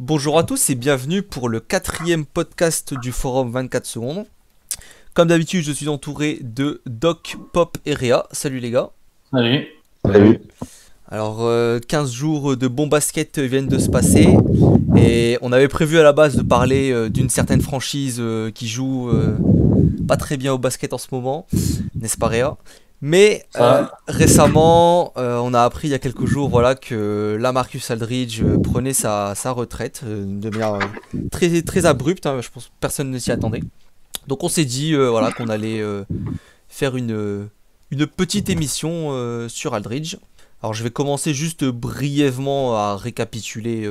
Bonjour à tous et bienvenue pour le quatrième podcast du forum 24 secondes. Comme d'habitude, je suis entouré de Doc, Pop et Réa. Salut les gars. Salut. Salut. Alors, 15 jours de bon basket viennent de se passer et on avait prévu à la base de parler d'une certaine franchise qui joue pas très bien au basket en ce moment, n'est-ce pas Réa? Mais récemment, on a appris il y a quelques jours voilà, que LaMarcus Aldridge prenait sa retraite de manière très, très abrupte, hein, je pense que personne ne s'y attendait. Donc on s'est dit voilà, qu'on allait faire une petite émission sur Aldridge. Alors je vais commencer juste brièvement à récapituler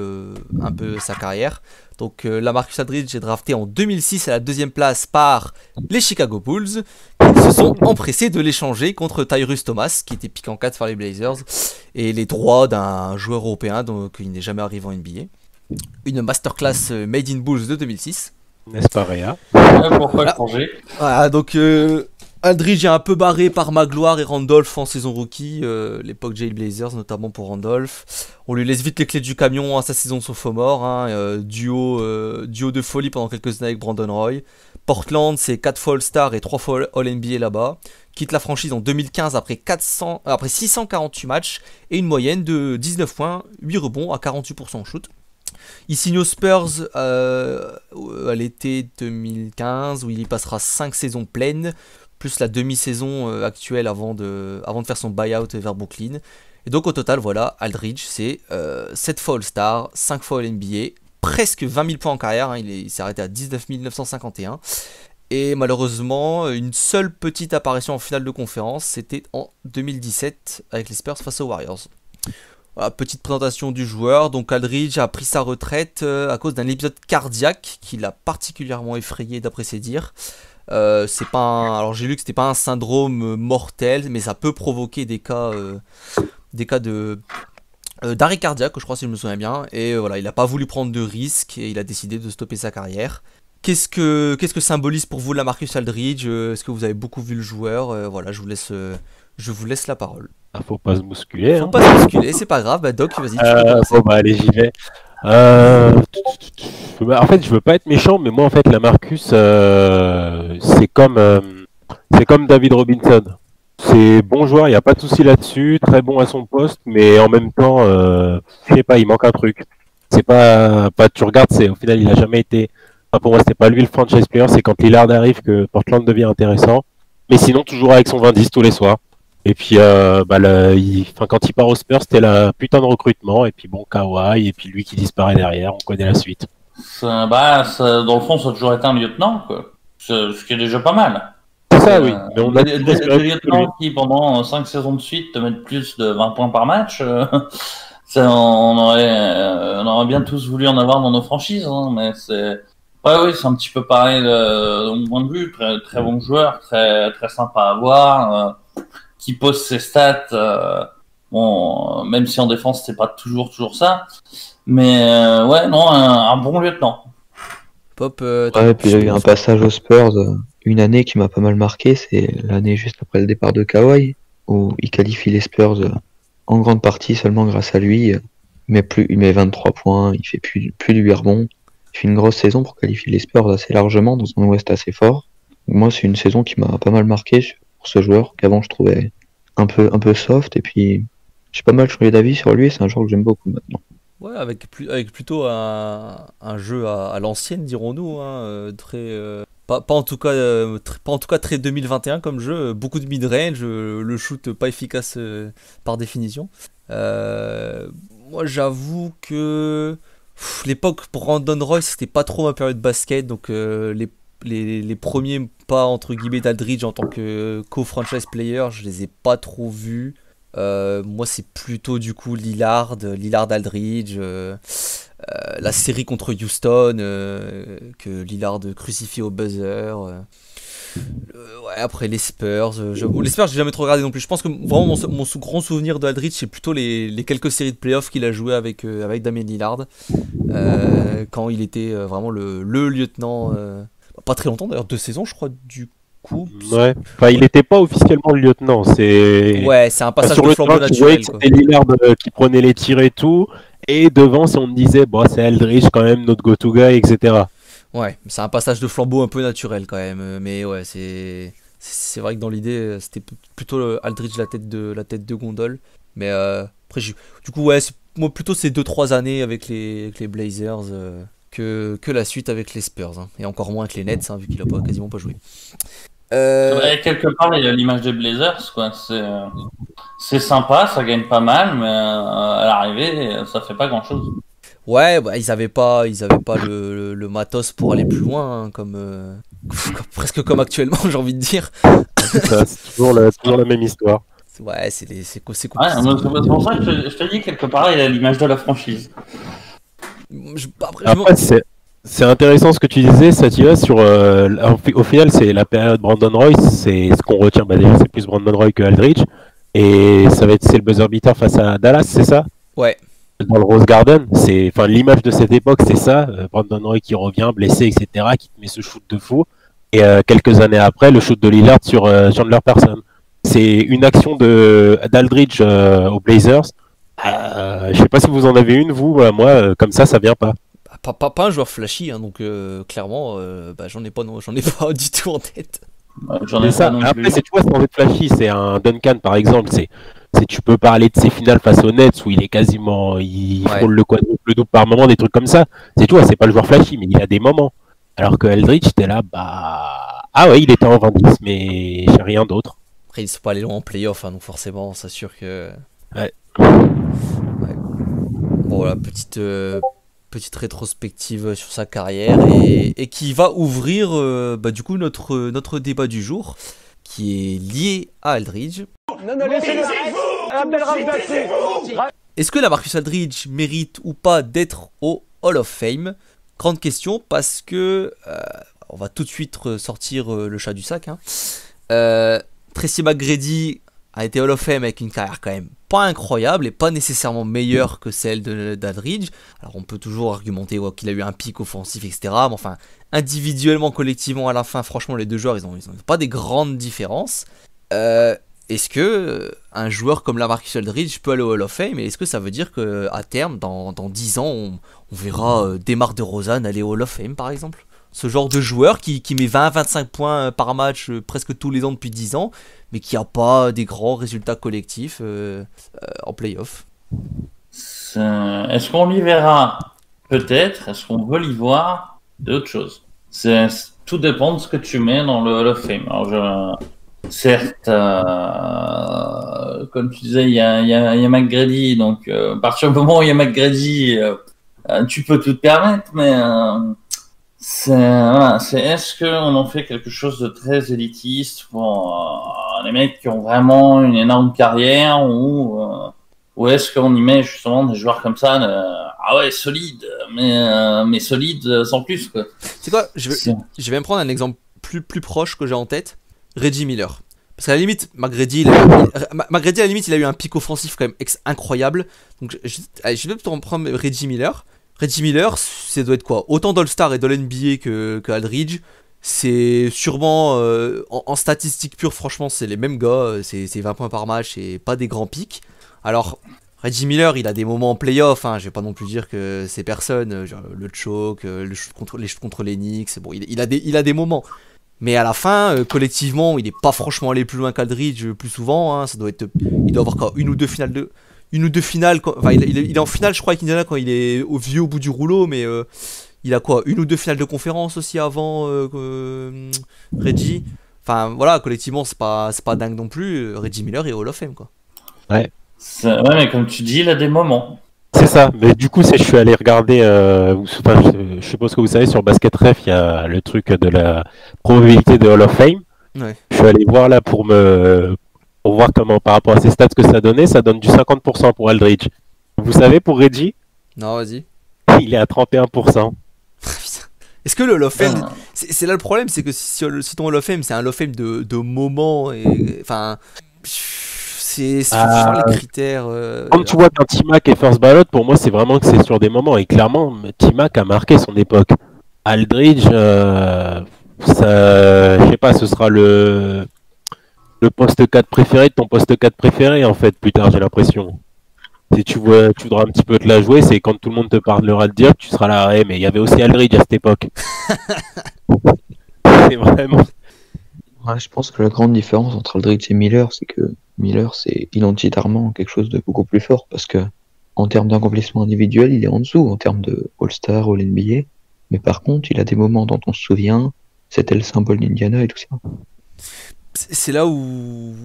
un peu sa carrière. Donc LaMarcus Aldridge est drafté en 2006 à la deuxième place par les Chicago Bulls, qui se sont empressés de l'échanger contre Tyrus Thomas, qui était pick en 4 par les Blazers, et les droits d'un joueur européen, donc il n'est jamais arrivé en NBA. Une masterclass Made in Bulls de 2006. N'est-ce pas Réa? Pourquoi changer? Voilà, donc Aldridge est un peu barré par Magloire et Randolph en saison rookie, l'époque Jay Blazers notamment pour Randolph. On lui laisse vite les clés du camion à sa saison sophomore, hein, duo de folie pendant quelques années avec Brandon Roy. Portland, c'est 4 fois All-Star et 3 fois All-NBA là-bas. Quitte la franchise en 2015 après 648 matchs et une moyenne de 19 points, 8 rebonds à 48% shoot. Il signe aux Spurs à l'été 2015 où il y passera 5 saisons pleines, plus la demi-saison actuelle avant de faire son buyout vers Brooklyn. Et donc au total, voilà, Aldridge, c'est 7 fois All-Star, 5 fois All-NBA, presque 20 000 points en carrière, hein, il s'est arrêté à 19 951. Et malheureusement, une seule petite apparition en finale de conférence, c'était en 2017 avec les Spurs face aux Warriors. Voilà, petite présentation du joueur. Donc Aldridge a pris sa retraite à cause d'un épisode cardiaque qui l'a particulièrement effrayé d'après ses dires. Alors j'ai lu que c'était pas un syndrome mortel, mais ça peut provoquer des cas d'arrêt cardiaque, je crois si je me souviens bien. Et voilà, il n'a pas voulu prendre de risques et il a décidé de stopper sa carrière. Qu'est-ce que symbolise pour vous LaMarcus Aldridge? Est-ce que vous avez beaucoup vu le joueur? Voilà, je vous laisse la parole. Ah, faut pas se bousculer. Faut pas se bousculer, c'est pas grave. Bah Doc, vas-y. Bon bah allez, j'y vais. En fait, je veux pas être méchant, mais moi en fait, LaMarcus, c'est comme David Robinson. C'est bon joueur, il y a pas de souci là-dessus, très bon à son poste, mais en même temps, je sais pas, il manque un truc. C'est pas, tu regardes, au final, il a jamais été. Enfin, pour moi, c'était pas lui le franchise player, c'est quand Lillard arrive que Portland devient intéressant. Mais sinon, toujours avec son 20-10 tous les soirs. Et puis, quand il part aux Spurs, c'était la putain de recrutement. Et puis bon, Kawhi, et puis lui qui disparaît derrière, on connaît la suite. Dans le fond, ça a toujours été un lieutenant, quoi. Ce qui est déjà pas mal. C'est ça, oui. Mais on a des lieutenants qui, pendant 5 saisons de suite, te mettent plus de 20 points par match. On aurait bien tous voulu en avoir dans nos franchises, hein, mais c'est... Oui, c'est un petit peu pareil de mon point de vue. Très, très bon joueur, très, très sympa à voir, qui pose ses stats. Même si en défense, c'est pas toujours ça. Mais un bon lieutenant. Pop, ouais, puis il a eu un passage aux Spurs, une année qui m'a pas mal marqué, c'est l'année juste après le départ de Kawhi, où il qualifie les Spurs en grande partie seulement grâce à lui. Il met 23 points, il fait plus de 8 rebonds. Il fait une grosse saison pour qualifier les Spurs assez largement dans un Ouest assez fort. Moi, c'est une saison qui m'a pas mal marqué pour ce joueur, qu'avant je trouvais un peu soft, et puis j'ai pas mal changé d'avis sur lui, c'est un joueur que j'aime beaucoup maintenant. Ouais, avec plutôt un jeu à l'ancienne, dirons-nous, hein, pas en tout cas très 2021 comme jeu, beaucoup de mid-range, le shoot pas efficace par définition. Moi, j'avoue que l'époque pour Brandon Roy, c'était pas trop ma période basket, donc les premiers pas entre guillemets d'Aldridge en tant que co-franchise player, je les ai pas trop vus. Moi c'est plutôt du coup Lillard Aldridge, la série contre Houston que Lillard crucifie au buzzer, ouais, après les Spurs, les Spurs j'ai jamais trop regardé non plus. Je pense que vraiment mon grand souvenir de Aldridge c'est plutôt les quelques séries de playoffs qu'il a joué avec Damian Lillard, quand il était vraiment le lieutenant, pas très longtemps d'ailleurs, 2 saisons je crois du coup. Ouais. Enfin, il n'était pas officiellement le lieutenant. Ouais, c'est un passage sur de le flambeau terrain, tu voyais naturel. que c'était Lillard qui prenait les tirs et tout. Et devant, si on me disait, bon, c'est Aldridge quand même, notre go-to guy, etc. Ouais, c'est un passage de flambeau un peu naturel quand même. Mais ouais, c'est vrai que dans l'idée, c'était plutôt Aldridge la tête de gondole. Mais après, du coup, ouais, moi plutôt ces 2-3 années avec les Blazers que la suite avec les Spurs. Hein. Et encore moins avec les Nets, hein, vu qu'il a quasiment pas joué. Ouais, quelque part, il y a l'image des Blazers, quoi. C'est sympa, ça gagne pas mal, mais à l'arrivée, ça fait pas grand-chose. Ouais, bah, ils avaient pas le matos pour aller plus loin, hein, presque comme actuellement, j'ai envie de dire. C'est ça, c'est toujours la même histoire. Ouais, c'est compliqué. Ouais, c'est pour ça que je te dis, quelque part, il y a l'image de la franchise. Après, c'est intéressant ce que tu disais, Satya, sur au final, c'est la période Brandon Roy, c'est ce qu'on retient. Bah, déjà, c'est plus Brandon Roy que Aldridge, et c'est le buzzer beater face à Dallas, c'est ça? Ouais. Dans le Rose Garden, enfin l'image de cette époque, c'est ça. Brandon Roy qui revient blessé, etc., qui te met ce shoot de fou, et quelques années après, le shoot de Lillard sur Chandler Parsons. C'est une action d'Aldridge aux Blazers. Je sais pas si vous en avez une, vous. Moi, comme ça vient pas. Pas un joueur flashy, hein, donc clairement, bah, j'en ai pas du tout en tête. J'en ai ça. pas non Après, plus. c'est tu vois, sans être flashy, c'est un Duncan par exemple. Tu peux parler de ses finales face aux Nets où il frôle le quadruple, le double par moment, des trucs comme ça. C'est pas le joueur flashy, mais il a des moments. Alors que Aldridge, t'es là, bah ah ouais, il était en 20-10, mais j'ai rien d'autre. Après, ils sont pas allés loin en playoff, hein, donc forcément, on s'assure que. Ouais. Bon, voilà, petite rétrospective sur sa carrière et qui va ouvrir bah, du coup notre débat du jour qui est lié à Aldridge. Est-ce que Lamarcus Aldridge mérite ou pas d'être au Hall of Fame? Grande question parce que on va tout de suite sortir le chat du sac. Hein. Tracy McGrady a été Hall of Fame avec une carrière quand même pas incroyable et pas nécessairement meilleure que celle d'Aldridge. Alors on peut toujours argumenter qu'il a eu un pic offensif, etc. Mais enfin, individuellement, collectivement, à la fin, franchement, les deux joueurs, ils ont pas des grandes différences. Est-ce que un joueur comme Lamarcus Aldridge peut aller au Hall of Fame? Et est-ce que ça veut dire qu'à terme, dans 10 ans, on verra DeMar DeRozan aller au Hall of Fame, par exemple? Ce genre de joueur qui met 20-25 points par match presque tous les ans depuis 10 ans, mais qui n'a pas des grands résultats collectifs en playoff. Est-ce qu'on l'y verra? Peut-être. Est-ce qu'on veut l'y voir? C'est autre chose. Tout dépend de ce que tu mets dans le Hall of Fame. Alors certes, comme tu disais, il y a McGrady, donc à partir du moment où il y a McGrady, tu peux tout te permettre, mais est-ce qu'on en fait quelque chose de très élitiste pour les mecs qui ont vraiment une énorme carrière ou est-ce qu'on y met justement des joueurs comme ça ah ouais, solide, mais solide sans plus, quoi. C'est quoi, je vais me prendre un exemple plus proche que j'ai en tête. Reggie Miller. Parce qu'à la limite, McGrady, à la limite, il a eu un pic offensif quand même incroyable. Donc je vais peut-être prendre Reggie Miller. Reggie Miller, ça doit être quoi? Autant d'All-Star et de l'NBA que Aldridge. C'est sûrement, en statistiques pures, franchement, c'est les mêmes gars. C'est 20 points par match et pas des grands pics. Alors, Reggie Miller, il a des moments en playoff. Hein, je vais pas non plus dire que c'est personne. Genre, le choke, les shoots contre les Knicks. Bon, il a des moments. Mais à la fin, collectivement, il n'est pas franchement allé plus loin qu'Aldridge plus souvent. Hein, il doit avoir quoi, une ou deux finales. Enfin, il est en finale, je crois, avec Indiana quand il est au bout du rouleau. Mais il a quoi, une ou deux finales de conférence aussi avant Reggie. Enfin, voilà, collectivement, c'est pas dingue non plus. Reggie Miller est Hall of Fame, quoi. Ouais. Ouais, mais comme tu dis, il a des moments. C'est ça, mais du coup, je suis allé regarder, je suppose que vous savez, sur Basket Ref, il y a le truc de la probabilité de Hall of Fame. Ouais. Je suis allé voir là pour voir comment, par rapport à ces stats, que ça donnait. Ça donne du 50% pour Aldridge. Vous savez, pour Reggie, Non, vas-y. il est à 31%. Est-ce que le Hall of Fame, c'est là le problème, c'est que si ton Hall of Fame, c'est un Hall of Fame de moments, et enfin, c'est sur les critères. Quand tu vois qu'un T-Mac est first ballot, pour moi, c'est vraiment que c'est sur des moments. Et clairement, T-Mac a marqué son époque. Aldridge, je sais pas, ce sera le poste 4 préféré de ton poste 4 préféré, en fait, plus tard, j'ai l'impression. Si tu voudras un petit peu te la jouer, c'est quand tout le monde te parlera de dire que tu seras là. Ouais, mais il y avait aussi Aldridge à cette époque. C'est vraiment. Ouais, je pense que la grande différence entre Aldridge et Miller, c'est que Miller, c'est identitairement quelque chose de beaucoup plus fort, parce que en termes d'accomplissement individuel, il est en dessous, en termes de All-Star, All-NBA, mais par contre, il a des moments dont on se souvient, c'était le symbole d'Indiana et tout ça. C'est là où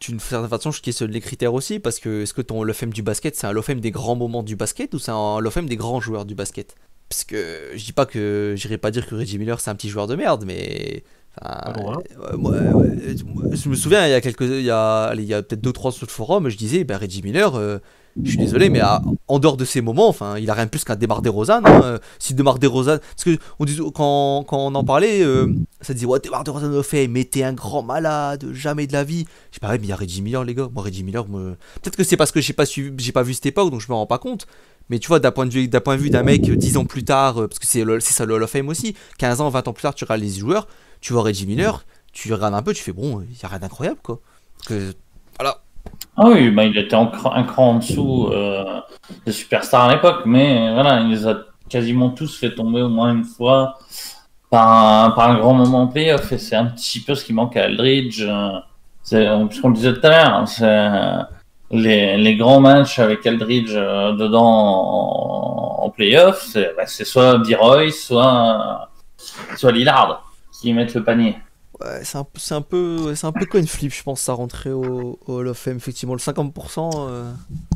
d'une certaine façon, je questionne les critères aussi, parce que est-ce que ton Hall of Fame du basket, c'est un Hall of Fame des grands moments du basket, ou c'est un Hall of Fame des grands joueurs du basket? Parce que je dis pas que j'irai pas dire que Reggie Miller c'est un petit joueur de merde, mais enfin, je me souviens il y a peut-être 2-3 sur le forum, je disais ben Reggie Miller, je suis désolé, mais en dehors de ces moments, enfin, il a rien de plus qu'un DeMar DeRozan. Hein, si DeMar DeRozan, parce que quand on en parlait, ça disait ouais DeMar DeRozan Hall of Fame, mais t'es un grand malade, jamais de la vie. Je dis pareil, mais il y a Reggie Miller les gars. Moi Reggie Miller, peut-être que c'est parce que j'ai pas vu cette époque, donc je me rends pas compte. Mais tu vois, d'un point de vue d'un mec 10 ans plus tard, parce que c'est ça le Hall of Fame aussi, 15 ans, 20 ans plus tard, tu regardes les joueurs, tu vois Reggie Miller, tu regardes un peu, tu fais bon, il y a rien d'incroyable quoi. Que, voilà. Ah oui, bah, il était un cran en dessous des superstars à l'époque, mais voilà, il les a quasiment tous fait tomber au moins une fois par un grand moment en playoff, et c'est un petit peu ce qui manque à Aldridge. C'est ce qu'on le disait tout à l'heure, hein, c'est les grands matchs avec Aldridge dedans en playoff, c'est soit D-Roy, soit Lillard qui mettent le panier. Ouais, c'est un peu coin flip, je pense, ça rentrer au Hall of Fame, effectivement. Le 50%.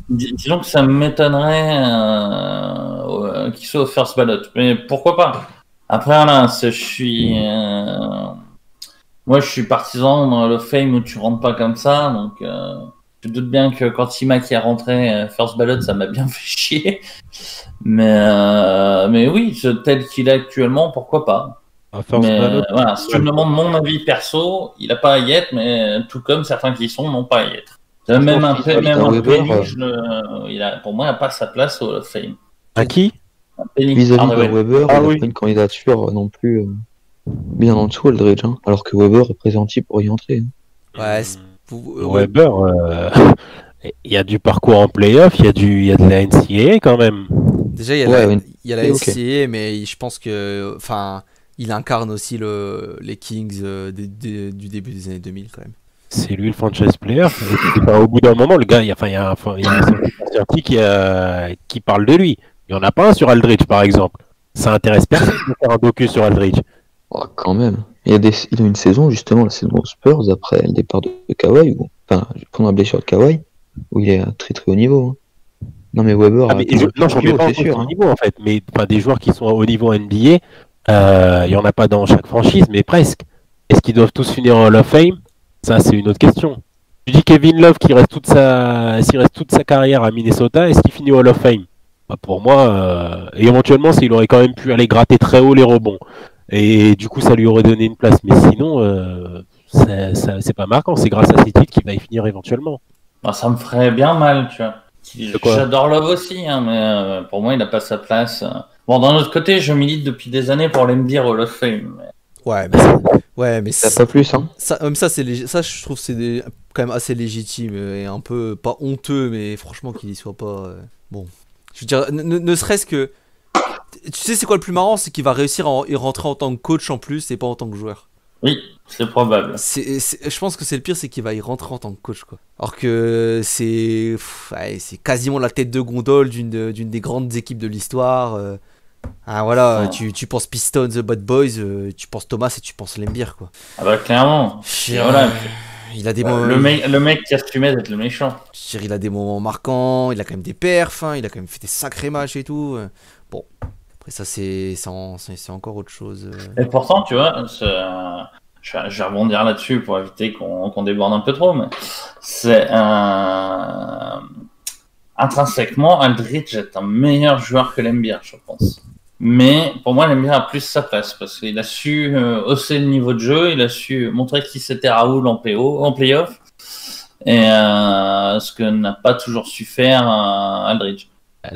Disons que ça m'étonnerait qu'il soit au first ballot, mais pourquoi pas? Après, là, moi, je suis partisan dans le Hall of Fame où tu rentres pas comme ça, donc je doute bien que quand T-Mac est rentré first ballot, ça m'a bien fait chier. Mais oui, tel qu'il est actuellement, pourquoi pas? Mais voilà, si tu me demandes mon avis perso, il n'a pas à y être, mais tout comme certains qui y sont n'ont pas à y être. Même un Penny, pour moi, il n'a pas sa place au Hall of Fame. À qui? Vis-à-vis de Weber, il n'a pas une candidature non plus bien en dessous, Aldridge, hein, alors que Weber est pressenti pour y entrer. Ouais, Weber, il y a du parcours en playoff, il y a de la NCAA quand même. Déjà, il y a la NCAA, mais je pense que, enfin, il incarne aussi les Kings du début des années 2000 quand même. C'est lui le franchise player. Au bout d'un moment, le gars, il y a un scientifique qui parle de lui. Il n'y en a pas un sur Aldridge, par exemple. Ça intéresse personne de faire un docu sur Aldridge. Oh, quand même. Il a une saison, justement, la saison Spurs, après le départ de Kawhi, pendant la blessure de Kawhi, où il est à très très haut niveau. Hein. Non, mais Weber. Non, j'en mets pas au niveau, en fait. Mais des joueurs qui sont au niveau NBA, il n'y en a pas dans chaque franchise, mais presque. Est-ce qu'ils doivent tous finir en Hall of Fame? Ça, c'est une autre question. Tu dis Kevin Love s'il reste toute sa carrière à Minnesota, est-ce qu'il finit au Hall of Fame? Pour moi, et éventuellement, s'il aurait quand même pu aller gratter très haut les rebonds. Et du coup, ça lui aurait donné une place. Mais sinon, c'est pas marquant. C'est grâce à ces titres qu'il va y finir éventuellement. Ça me ferait bien mal, tu vois. J'adore Love aussi, hein, mais pour moi, il n'a pas sa place. Bon, d'un autre côté, je milite depuis des années pour l'NBA Hall of Fame. Mais ça pas plus, hein. Ça, je trouve c'est quand même assez légitime et un peu pas honteux, mais franchement qu'il y soit pas. Bon, je veux dire, ne serait-ce que, tu sais, c'est quoi le plus marrant, c'est qu'il va réussir à y rentrer en tant que coach en plus et pas en tant que joueur. Oui, c'est probable. Je pense que c'est le pire, c'est qu'il va y rentrer en tant que coach, quoi. Alors que c'est quasiment la tête de gondole d'une des grandes équipes de l'histoire. Voilà, tu penses Pistons, The Bad Boys, tu penses Thomas et tu penses Lembeer, quoi. Ah bah clairement. Voilà, il a des moments... le mec qui assumait d'être le méchant. Il a des moments marquants, il a quand même des perfs, hein, il a quand même fait des sacrés matchs et tout. Bon, après ça c'est encore autre chose. Et pourtant, tu vois, je vais rebondir là-dessus pour éviter qu'on déborde un peu trop, mais c'est intrinsèquement, Aldridge est un meilleur joueur que Lembeer, je pense. Mais pour moi, Lembeer a plus sa place parce qu'il a su hausser le niveau de jeu, il a su montrer qui c'était Raoul en playoff, et ce que n'a pas toujours su faire Aldridge.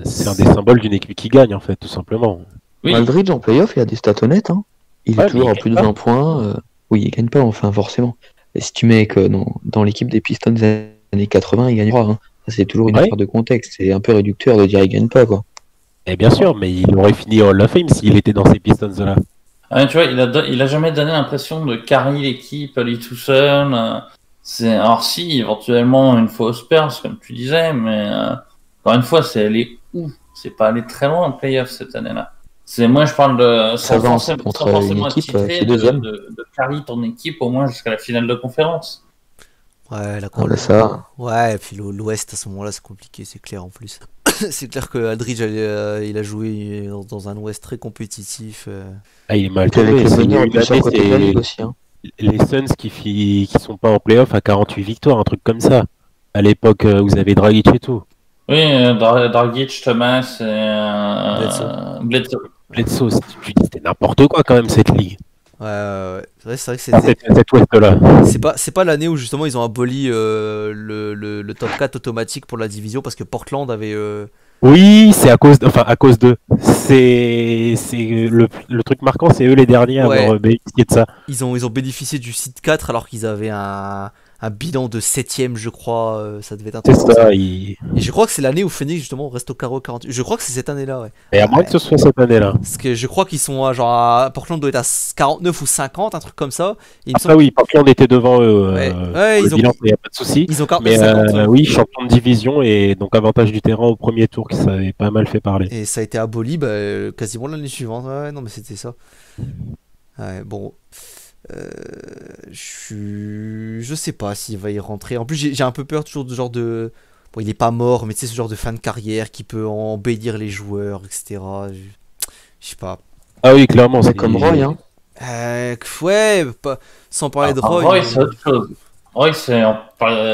C'est un des symboles d'une équipe qui gagne, en fait, tout simplement. Oui. Aldridge en playoff, il a des stats honnêtes. Hein. Il est toujours à plus de 20 points. Oui, il gagne pas, enfin, forcément. Et si tu mets que dans l'équipe des Pistons des années 80, il gagnera. Hein. Ça, c'est toujours une Ouais. affaire de contexte. C'est un peu réducteur de dire il gagne pas, quoi. Et bien sûr, mais il aurait fini Hall of Fame s'il était dans ces Pistons-là. Tu vois, il a jamais donné l'impression de carry l'équipe, lui tout seul. Alors si, éventuellement, une fois aux Spurs, comme tu disais, mais encore une fois, c'est aller où? C'est pas aller très loin en playoff cette année-là. Moi, je parle de Ça avance forcément, contre sans forcément une être équipe titré, qui est deuxième. de carry ton équipe au moins jusqu'à la finale de conférence. Ouais, Ah bah ça, Ouais, et puis l'Ouest à ce moment-là c'est compliqué, c'est clair en plus. C'est clair que Aldridge il a joué dans un Ouest très compétitif. Ah, il est mal puis tombé. avec le C'est meneur le une plus sur année, le côté de la ligue c'est aussi. Hein. les Suns qui sont pas en playoff à 48 victoires, un truc comme ça. À l'époque où vous avez Dragic et tout. Oui, Dragic, Thomas et Bledsoe. Bledsoe, tu dis c'était n'importe quoi quand même cette ligue. Ouais. C'est vrai que Ah, c'était. cette Ouest-là. C'est pas l'année où justement ils ont aboli le top 4 automatique pour la division parce que Portland avait. Oui, c'est à cause d'eux. C'est le truc marquant, c'est eux les derniers à Ouais. avoir bénéficié de ça. Ils ont bénéficié du site 4 alors qu'ils avaient un bilan de 7ème, je crois. Ça devait être un C'est truc comme ça. ça. Et je crois que c'est l'année où Phoenix justement reste au carreau 48. Je crois que c'est cette année-là, ouais. Et à moins que ce soit cette année-là. Parce que je crois qu'ils sont Portland doit être à 49 ou 50, un truc comme ça. Et il me Après semble oui, Portland était devant eux. Ouais. Pour Ouais, le ils ont, bilan, il n'y a pas de souci. ils ont 49 Mais 50. Ouais. oui, champion de division et donc avantage du terrain au premier tour qui s'avait pas mal fait parler. Et ça a été aboli quasiment l'année suivante. Ouais, non, mais c'était ça. Ouais, bon. Je sais pas s'il va y rentrer. En plus, j'ai un peu peur toujours de genre de. Bon, il est pas mort, mais tu sais, ce genre de fin de carrière qui peut embellir les joueurs, etc. Je sais pas. Ah oui, clairement. C'est comme Roy, hein. Ouais, sans parler de Roy. Roy, c'est autre chose. Roy,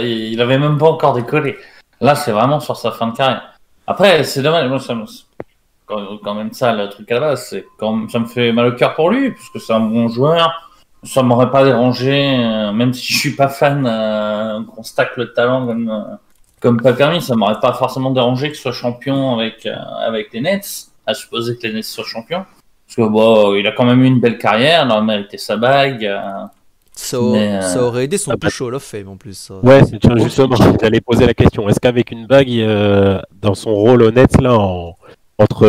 il avait même pas encore décollé. Là, c'est vraiment sur sa fin de carrière. Après, c'est dommage. Moi, quand même ça, le truc à la base, ça me fait mal au cœur pour lui, parce que c'est un bon joueur. Ça m'aurait pas dérangé, même si je suis pas fan qu'on stack le talent comme pas permis, ça m'aurait pas forcément dérangé que ce soit champion avec les Nets, à supposer que les Nets soient champions. Parce que bon, il a quand même eu une belle carrière, il a mérité sa bague. Ça Mais, aurait aidé son bah, push Hall of Fame en plus. Ça. Ouais, tiens, justement, j'allais poser la question. Est-ce qu'avec une bague, dans son rôle au Nets, là, entre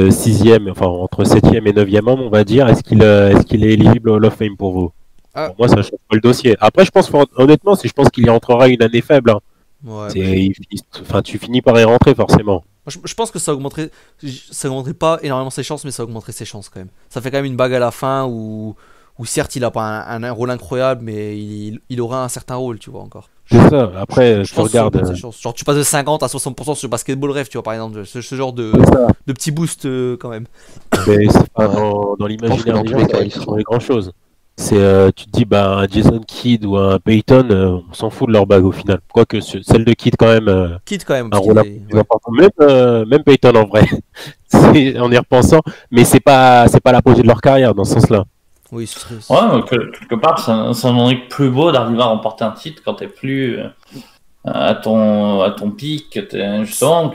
6e, enfin entre 7e et 9e homme, on va dire, est-ce qu'il est éligible au Hall of Fame pour vous? Ah. Pour moi, ça change pas le dossier. Après, je pense, honnêtement, je pense qu'il y entrera une année faible. Hein. Ouais, Tu finis par y rentrer, forcément. je pense que ça augmenterait pas énormément ses chances, mais ça augmenterait ses chances quand même. Ça fait quand même une bague à la fin où certes il a pas un rôle incroyable, mais il aura un certain rôle, tu vois encore. C'est ça. Après, Je tu pense que ça regardes. augmente ses chances. Genre tu passes de 50 à 60% sur Basketball Rêve, tu vois par exemple, ce genre de petit boost quand même. Mais c'est pas Ouais. dans l'imaginaire dans des tous gens, les ça cas, va il sera. changer grand-chose. Tu te dis, bah, un Jason Kidd ou un Peyton, on s'en fout de leur bague au final. Quoique celle de Kidd, quand même, Quitte quand même. un parce rôle un qu'il peu est- plus ouais. important. Même Peyton en vrai, en y repensant, mais c'est pas l'apogée de leur carrière dans ce sens-là. Oui, ce serait. ouais, donc, quelque part, ça m'en est plus beau d'arriver à remporter un titre quand t'es plus à ton pic, justement,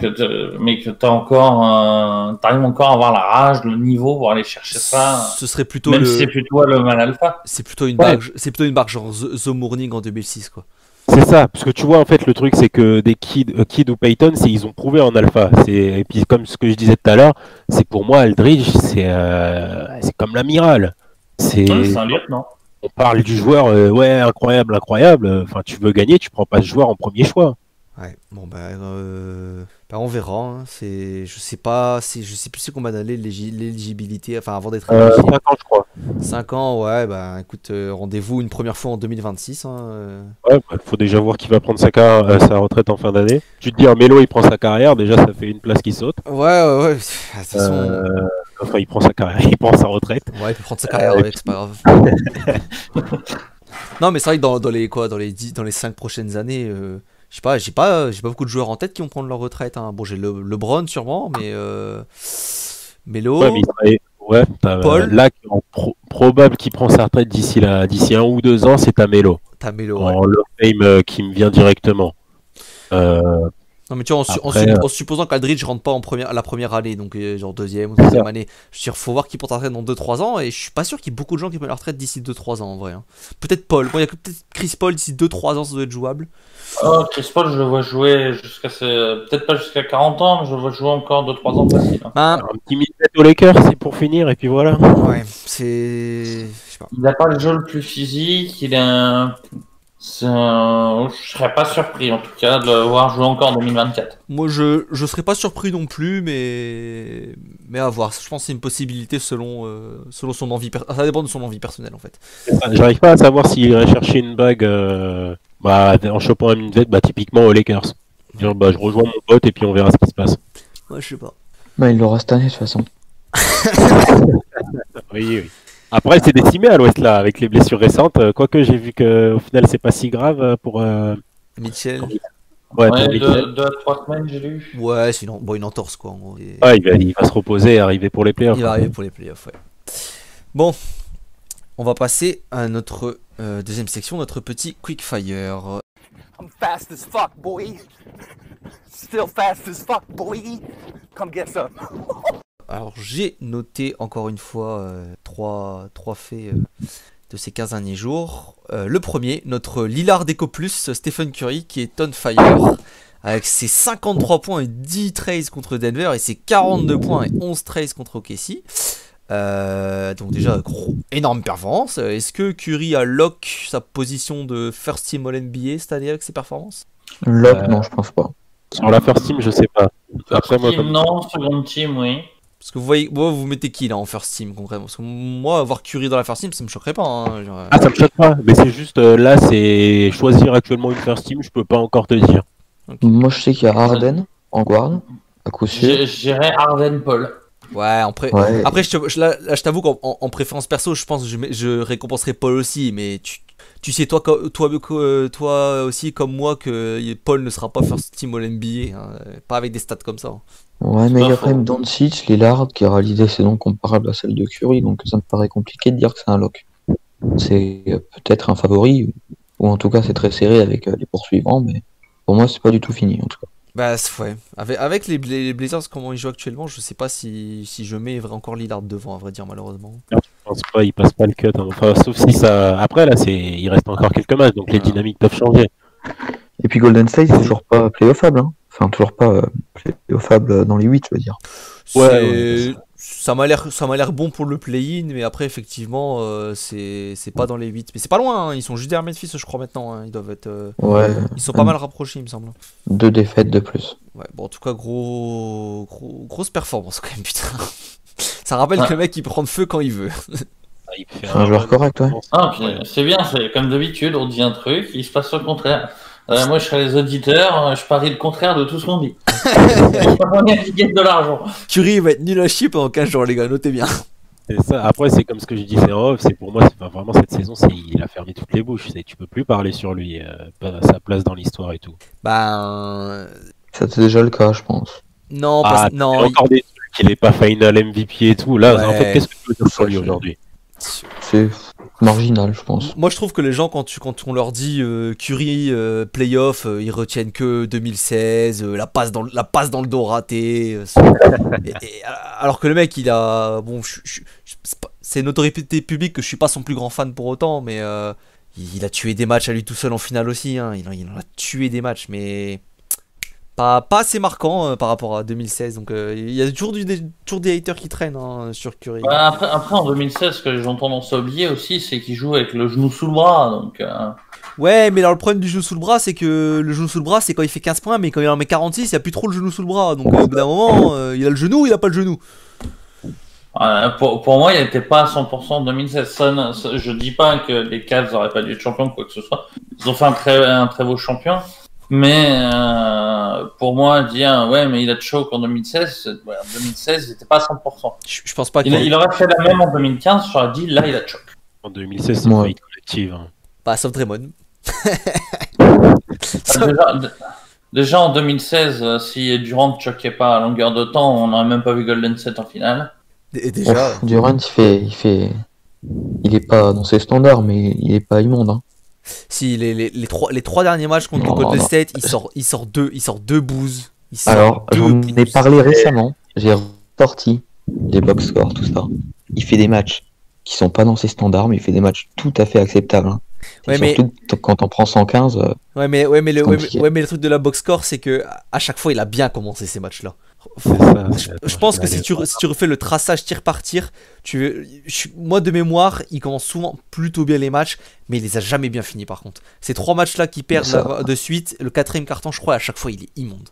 mais que t'arrives encore à avoir la rage, le niveau pour aller chercher ça. Ce serait plutôt Même si c'est plutôt le mal alpha. c'est plutôt une Ouais. bague, c'est plutôt une bague genre The Morning en 2006 quoi. C'est ça, parce que tu vois, en fait, le truc, c'est que des Kidd ou Peyton, ils ont prouvé en alpha. Et puis, comme ce que je disais tout à l'heure, c'est pour moi, Aldridge, c'est comme l'amiral. Ouais, c'est un lieutenant. On parle du joueur, ouais, incroyable, incroyable. Enfin, tu veux gagner, tu prends pas ce joueur en premier choix. Ouais, bon on verra. Hein. Je sais pas, je sais plus c'est combien d'années l'éligibilité, enfin avant d'être éligible. 5 ans, je crois. 5 ans, ouais, bah écoute, rendez-vous une première fois en 2026. Hein, Ouais, bah, faut déjà voir qui va prendre sa retraite en fin d'année. Tu te dis, un Melo, il prend sa carrière, déjà, ça fait une place qui saute. Ouais. De toute façon, Enfin, il prend sa carrière, il prend sa retraite. ouais, il peut prendre sa carrière et avec, c'est pas grave. Non, mais c'est vrai que dans les 5 prochaines années, je sais pas, j'ai pas beaucoup de joueurs en tête qui vont prendre leur retraite. Hein. Bon, j'ai LeBron sûrement, mais Melo. Ouais, mais t'as Paul. là, probable qu'il prend sa retraite d'ici 1 ou 2 ans, c'est ta Melo. T'as Melo, ouais. En Hall of Fame qui me vient directement. Non mais tu vois, Après, en supposant qu'Aldridge rentre pas la première année, donc genre deuxième ou troisième année, je veux dire, faut voir qui porte la retraite dans 2-3 ans, et je suis pas sûr qu'il y ait beaucoup de gens qui prennent la retraite d'ici 2-3 ans en vrai. Hein. Peut-être Paul, bon, il y a que peut-être Chris Paul d'ici 2-3 ans, ça doit être jouable. Oh, Chris Paul, je le vois jouer peut-être pas jusqu'à 40 ans, mais je le vois jouer encore 2-3 ans facile. Hein. Ben, un petit minute aux Lakers, c'est pour finir, et puis voilà. ouais, c'est. Je sais pas. Il n'a pas le jeu le plus physique, je serais pas surpris en tout cas de le voir jouer encore en 2024. Moi je serais pas surpris non plus, mais à voir. Je pense que c'est une possibilité selon son envie. Ça dépend de son envie personnelle en fait. J'arrive pas à savoir s'il irait chercher une bague en chopant une vedette, typiquement aux Lakers. Dire, je rejoins mon pote et puis on verra ce qui se passe. Ouais, je sais pas. Bah, il l'aura cette année de toute façon. Oui. Après, c'est décimé à l'Ouest là, avec les blessures récentes. Quoique j'ai vu qu'au final, c'est pas si grave pour. Mitchell. Ouais, Ouais, pour Mitchell. 2 à 3 semaines, j'ai lu. Ouais, c'est une entorse quoi en gros. Ouais, il va se reposer et arriver pour les playoffs. Il va arriver pour les playoffs, ouais. Bon, on va passer à notre deuxième section, notre petit quickfire. I'm fast as fuck, boy. Still fast as fuck, boy. Come get some. Alors j'ai noté encore une fois trois faits de ces 15 derniers jours. Le premier, notre Lillard Eco Plus, Stephen Curry, qui est on fire, avec ses 53 points et 10 trays contre Denver, et ses 42 points et 11 trays contre OKC. Donc déjà, énorme performance. Est-ce que Curry a lock sa position de first team All-NBA cette année avec ses performances? Lock, non, je pense pas. Sur la first team, je sais pas. Après, moi, comme... Non, second team, oui. Parce que vous voyez, vous mettez qui là en first team concrètement? Parce que moi, avoir Curry dans la first team, ça me choquerait pas. Hein, genre... Ah, ça me choque pas, mais c'est juste là, c'est choisir actuellement une first team, je peux pas encore te dire. Okay. Moi, je sais qu'il y a Harden en guard, à coup sûr. J'irais Harden Paul. Ouais, Ouais. après là, je t'avoue qu'en préférence perso, je pense que je récompenserai Paul aussi, mais tu sais, toi aussi, comme moi, que Paul ne sera pas first team All-NBA, hein, pas avec des stats comme ça. Ouais, mais il y a faux. quand même Doncic, Lillard, qui aura l'idée saison comparable à celle de Curry, donc ça me paraît compliqué de dire que c'est un lock. C'est peut-être un favori, ou en tout cas c'est très serré avec les poursuivants, mais pour moi c'est pas du tout fini en tout cas. Bah ouais, avec les Blazers, comment ils jouent actuellement, je sais pas si je mets encore Lillard devant, à vrai dire, malheureusement. Je pense pas, il passe pas le cut. Hein. Enfin, sauf si ça. Après, là, il reste encore quelques matchs, donc les dynamiques peuvent changer. Et puis Golden State c'est toujours pas playoffable, hein. Enfin toujours pas playoffable dans les 8 je veux dire. Ouais. Ça m'a l'air bon pour le play-in, mais après effectivement c'est pas dans les 8. Mais c'est pas loin, hein. Ils sont juste derrière Memphis je crois maintenant, hein. Ils doivent être Ouais. ils sont pas mal rapprochés il me semble. 2 défaites de plus. Ouais, bon en tout cas grosse performance quand même putain. Ça rappelle que le mec il prend de feu quand il veut. C'est un joueur correct, ouais. Ah, puis, c'est bien, c'est comme d'habitude, on dit un truc, il se passe le contraire. Moi, je serais les auditeurs, je parie le contraire de tout ce qu'on dit. On gagne de l'argent. Curry va être nul à chier pendant 15 jours les gars, notez bien. C'est ça. Après, c'est comme ce que je disais en off, c'est pour moi, c'est pas vraiment cette saison, il a fermé toutes les bouches. Tu peux plus parler sur lui, sa place dans l'histoire et tout. Ben C'était déjà le cas je pense. non, Il y a encore des trucs, il est pas final MVP et tout. Là, Ouais. en fait, qu'est-ce que tu veux dire sur lui aujourd'hui? C'est marginal je pense. Moi je trouve que les gens quand on leur dit Curry playoff, ils retiennent que 2016, la passe dans le dos raté. Alors que le mec il a bon c'est une autorité publique que je suis pas son plus grand fan pour autant, mais il a tué des matchs à lui tout seul en finale aussi, hein. Il en a tué des matchs, mais pas assez marquant par rapport à 2016. Donc il y a toujours des haters qui traînent hein, sur Curry. Après, en 2016, ce que les gens ont tendance à oublier aussi, c'est qu'il joue avec le genou sous le bras. Donc, Ouais, mais alors le problème du genou sous le bras, c'est que le genou sous le bras, c'est quand il fait 15 points, mais quand il en met 46, il n'y a plus trop le genou sous le bras. Donc au bout d'un moment, il a le genou ou il a pas le genou. pour moi, il n'était pas à 100% en 2016. Je dis pas que les Cavs n'auraient pas dû être champions ou quoi que ce soit. Ils ont fait un très beau champion. Mais pour moi, dire ouais, mais il a choke en 2016, en 2016, il n'était pas à 100%. Je pense pas Il aurait fait la même en 2015, j'aurais dit là, il a choke. En 2016, c'est une faillite collective. Hein. Bah, sauf Draymond. Déjà en 2016, si Durant ne choquait pas à longueur de temps, on n'aurait même pas vu Golden State en finale. Et déjà. Durant il est pas dans ses standards mais il est pas immonde hein. Si les trois derniers matchs contre Non, Golden non. State, il sort deux bouses. Il sort Alors, deux j'en ai bouses. parlé récemment. J'ai sorti les box scores, tout ça. Il fait des matchs qui sont pas dans ses standards, mais il fait des matchs tout à fait acceptables. Hein. Et Ouais, mais- surtout quand on prend 115, Ouais, mais compliqué. le truc de la box score, c'est que à chaque fois, il a bien commencé ces matchs-là. C'est ça. Je pense que si tu refais le traçage tir par tir, moi de mémoire, il commence souvent plutôt bien les matchs, mais il les a jamais bien finis par contre. Ces 3 matchs-là qui perdent Ça- de suite, le 4ème carton, je crois, à chaque fois, il est immonde.